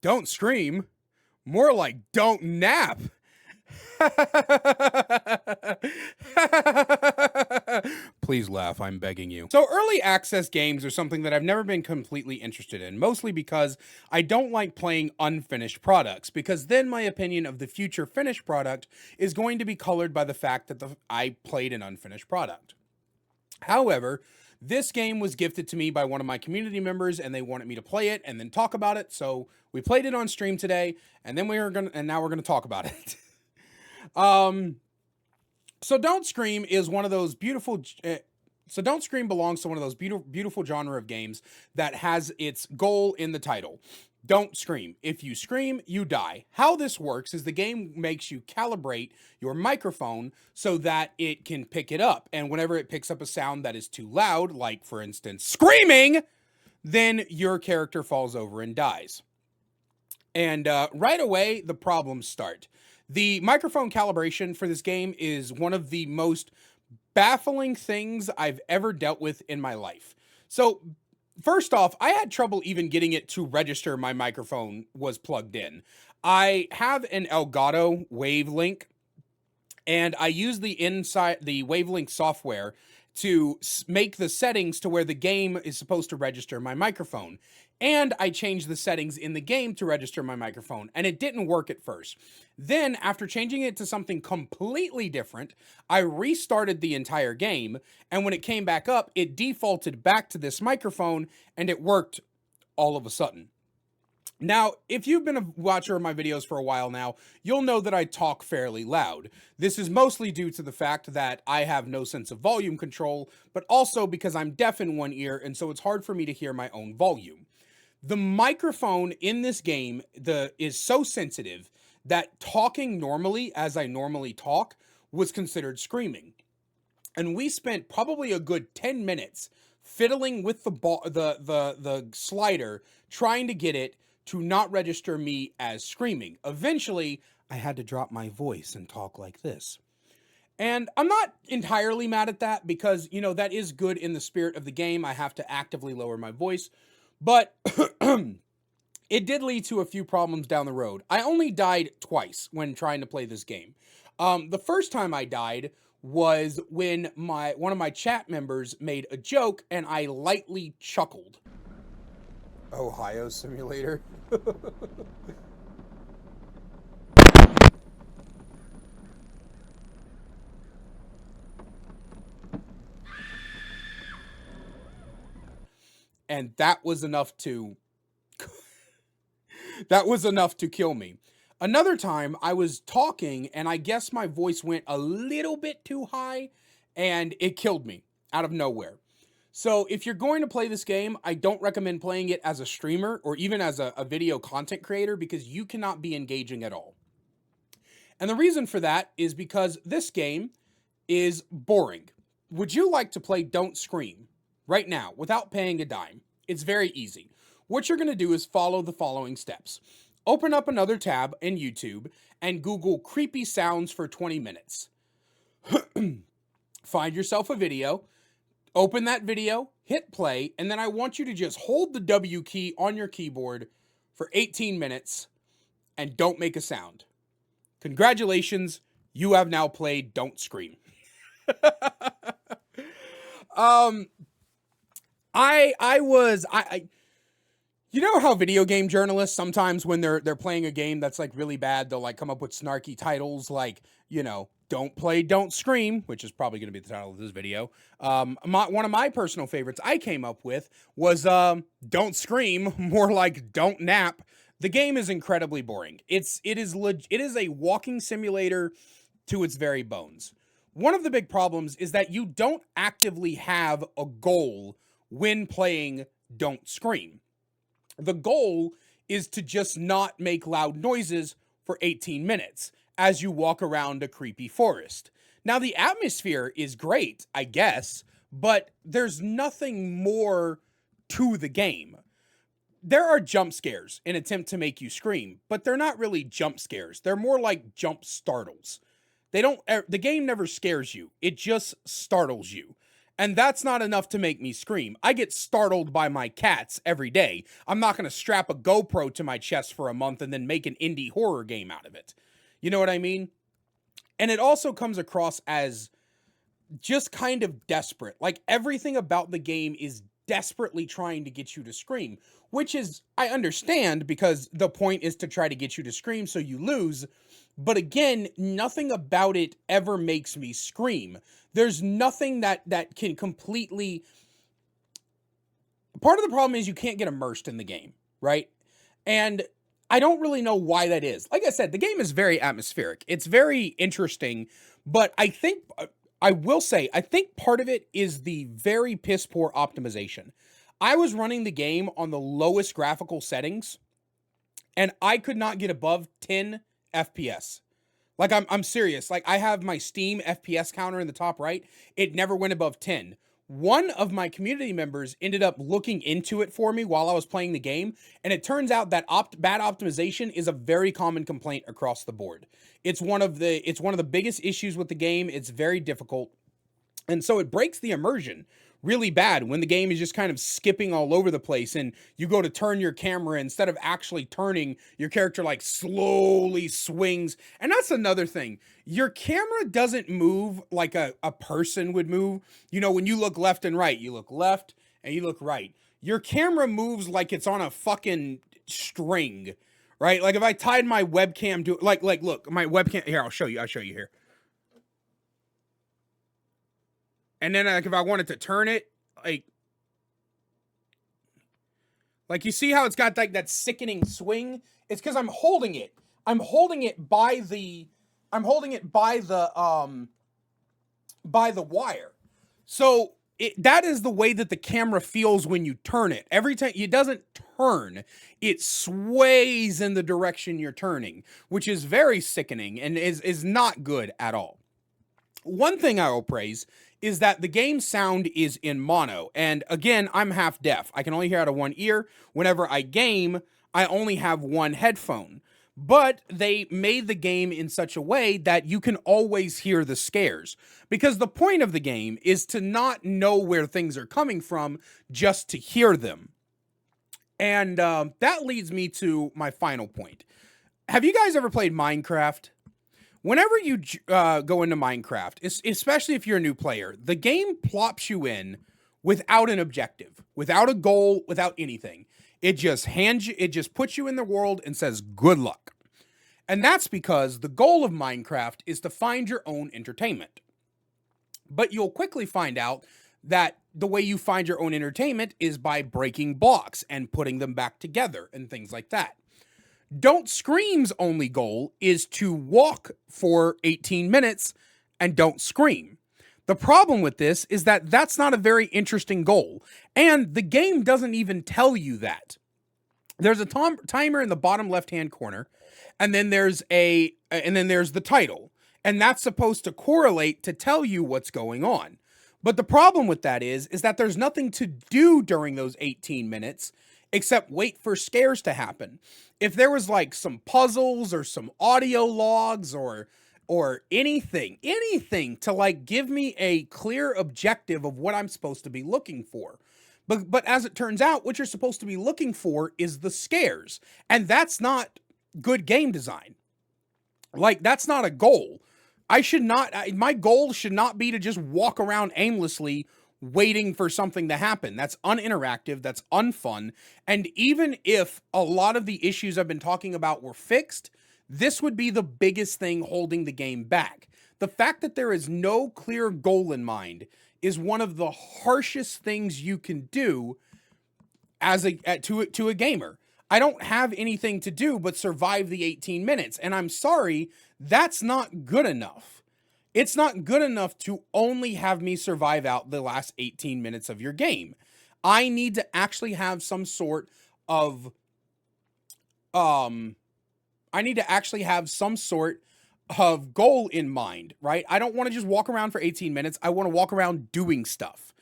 Don't scream. More like don't nap. Please laugh, I'm begging you. So, early access games are something that I've never been completely interested in, mostly because I don't like playing unfinished products, because then my opinion of the future finished product is going to be colored by the fact that I played an unfinished product. However, this game was gifted to me by one of my community members and they wanted me to play it and then talk about it. So we played it on stream today and then now we're going to talk about it. um so Don't Scream is one of those beautiful so Don't Scream belongs to one of those beautiful genre of games that has its goal in the title. Don't scream. If you scream, you die. How this works is the game makes you calibrate your microphone so that it can pick it up. And whenever it picks up a sound that is too loud, like for instance, screaming, then your character falls over and dies. And right away, the problems start. The microphone calibration for this game is one of the most baffling things I've ever dealt with in my life. So, first off, I had trouble even getting it to register my microphone was plugged in. I have an Elgato Wavelink, and I use the Wavelink software to make the settings to where the game is supposed to register my microphone. And I changed the settings in the game to register my microphone, and it didn't work at first. Then, after changing it to something completely different, I restarted the entire game, and when it came back up, it defaulted back to this microphone, and it worked all of a sudden. Now, if you've been a watcher of my videos for a while now, you'll know that I talk fairly loud. This is mostly due to the fact that I have no sense of volume control, but also because I'm deaf in one ear, and so it's hard for me to hear my own volume. The microphone in this game is so sensitive that talking normally, as I normally talk, was considered screaming. And we spent probably a good 10 minutes fiddling with the slider, trying to get it to not register me as screaming. Eventually, I had to drop my voice and talk like this. And I'm not entirely mad at that because, that is good in the spirit of the game. I have to actively lower my voice. But it did lead to a few problems down the road. I only died twice when trying to play this game. The first time I died was when one of my chat members made a joke and I lightly chuckled. Ohio Simulator. And that was enough to kill me. Another time I was talking and I guess my voice went a little bit too high and it killed me out of nowhere. So if you're going to play this game, I don't recommend playing it as a streamer or even as a video content creator because you cannot be engaging at all. And the reason for that is because this game is boring. Would you like to play Don't Scream right now without paying a dime? It's very easy. What you're going to do is follow the following steps. Open up another tab in YouTube and Google creepy sounds for 20 minutes. Find yourself a video, open that video, hit play, and then I want you to just hold the W key on your keyboard for 18 minutes and don't make a sound. Congratulations, you have now played Don't Scream. You know how video game journalists sometimes when they're playing a game that's like really bad, they'll like come up with snarky titles like, Don't Play, Don't Scream, which is probably going to be the title of this video. One of my personal favorites I came up with was Don't Scream, more like Don't Nap. The game is incredibly boring. It is a walking simulator to its very bones. One of the big problems is that you don't actively have a goal when playing Don't Scream. The goal is to just not make loud noises for 18 minutes as you walk around a creepy forest. Now, the atmosphere is great, I guess, but there's nothing more to the game. There are jump scares in an attempt to make you scream, but they're not really jump scares. They're more like jump startles. The game never scares you. It just startles you. And that's not enough to make me scream. I get startled by my cats every day. I'm not going to strap a GoPro to my chest for a month and then make an indie horror game out of it. You know what I mean? And it also comes across as just kind of desperate. Like, everything about the game is desperately trying to get you to scream, which is, I understand, because the point is to try to get you to scream so you lose. But again, nothing about it ever makes me scream. There's nothing that can completely... Part of the problem is you can't get immersed in the game, right? And I don't really know why that is. Like I said, the game is very atmospheric. It's very interesting, but I think... I will say, I think part of it is the very piss poor optimization. I was running the game on the lowest graphical settings, and I could not get above 10 FPS. Like, I'm serious. Like, I have my Steam FPS counter in the top right. It never went above 10. One of my community members ended up looking into it for me while I was playing the game, and it turns out that bad optimization is a very common complaint across the board. It's one of the biggest issues with the game. It's very difficult, and so it breaks the immersion really bad when the game is just kind of skipping all over the place, and you go to turn your camera, instead of actually turning, your character like slowly swings. And that's another thing. Your camera doesn't move like a person would move. You know, when you look left and right, you look left and you look right. Your camera moves like it's on a fucking string, right? Like, if I tied my webcam to, like, look, my webcam, here, I'll show you here. And then, like, if I wanted to turn it, like you see how it's got like that sickening swing? It's because I'm holding it. I'm holding it by the wire. So that is the way that the camera feels when you turn it. Every time, it doesn't turn, it sways in the direction you're turning, which is very sickening and is not good at all. One thing I will praise is that the game sound is in mono. And again, I'm half deaf. I can only hear out of one ear. Whenever I game, I only have one headphone. But they made the game in such a way that you can always hear the scares. Because the point of the game is to not know where things are coming from, just to hear them. And that leads me to my final point. Have you guys ever played Minecraft? Whenever you go into Minecraft, especially if you're a new player, the game plops you in without an objective, without a goal, without anything. It just puts you in the world and says, good luck. And that's because the goal of Minecraft is to find your own entertainment. But you'll quickly find out that the way you find your own entertainment is by breaking blocks and putting them back together and things like that. Don't Scream's only goal is to walk for 18 minutes and don't scream. The problem with this is that that's not a very interesting goal, and the game doesn't even tell you that. There's a timer in the bottom left-hand corner, and then there's the title, and that's supposed to correlate to tell you what's going on. But the problem with that is that there's nothing to do during those 18 minutes except wait for scares to happen. If there was like some puzzles or some audio logs or anything to like give me a clear objective of what I'm supposed to be looking for. But as it turns out, what you're supposed to be looking for is the scares. And that's not good game design. Like, that's not a goal. My goal should not be to just walk around aimlessly waiting for something to happen. That's uninteractive, that's unfun, and even if a lot of the issues I've been talking about were fixed, this would be the biggest thing holding the game back. The fact that there is no clear goal in mind is one of the harshest things you can do to a gamer. I don't have anything to do but survive the 18 minutes, and I'm sorry, that's not good enough. It's not good enough to only have me survive out the last 18 minutes of your game. I need to actually have some sort of goal in mind, right? I don't want to just walk around for 18 minutes. I want to walk around doing stuff.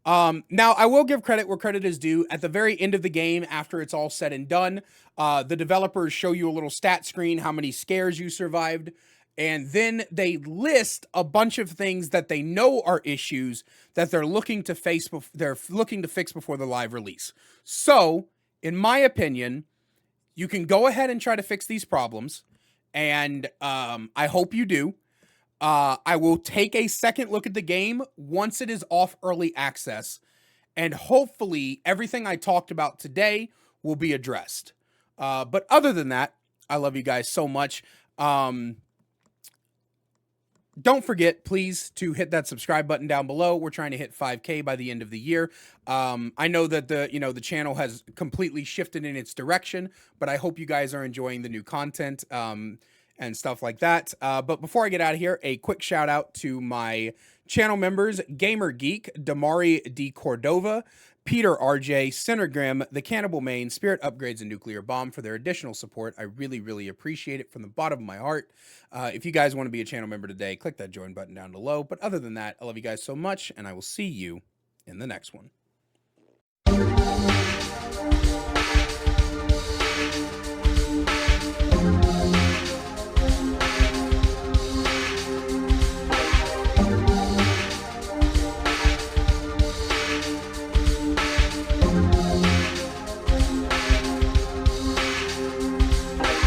Now, I will give credit where credit is due. At the very end of the game, after it's all said and done, the developers show you a little stat screen, how many scares you survived. and then they list a bunch of things that they know are issues that they're looking to fix before the live release. So, in my opinion, you can go ahead and try to fix these problems, and I hope you do. I will take a second look at the game once it is off early access, and hopefully everything I talked about today will be addressed. But other than that, I love you guys so much. Don't forget, please, to hit that subscribe button down below. We're trying to hit 5K by the end of the year. I know that the channel has completely shifted in its direction, but I hope you guys are enjoying the new content and stuff like that. But before I get out of here, a quick shout out to my channel members: Gamer Geek, Damari D. Cordova, Peter RJ, Centergrim, The Cannibal Main, Spirit Upgrades, and Nuclear Bomb for their additional support. I really, really appreciate it from the bottom of my heart. If you guys want to be a channel member today, click that join button down below. But other than that, I love you guys so much, and I will see you in the next one.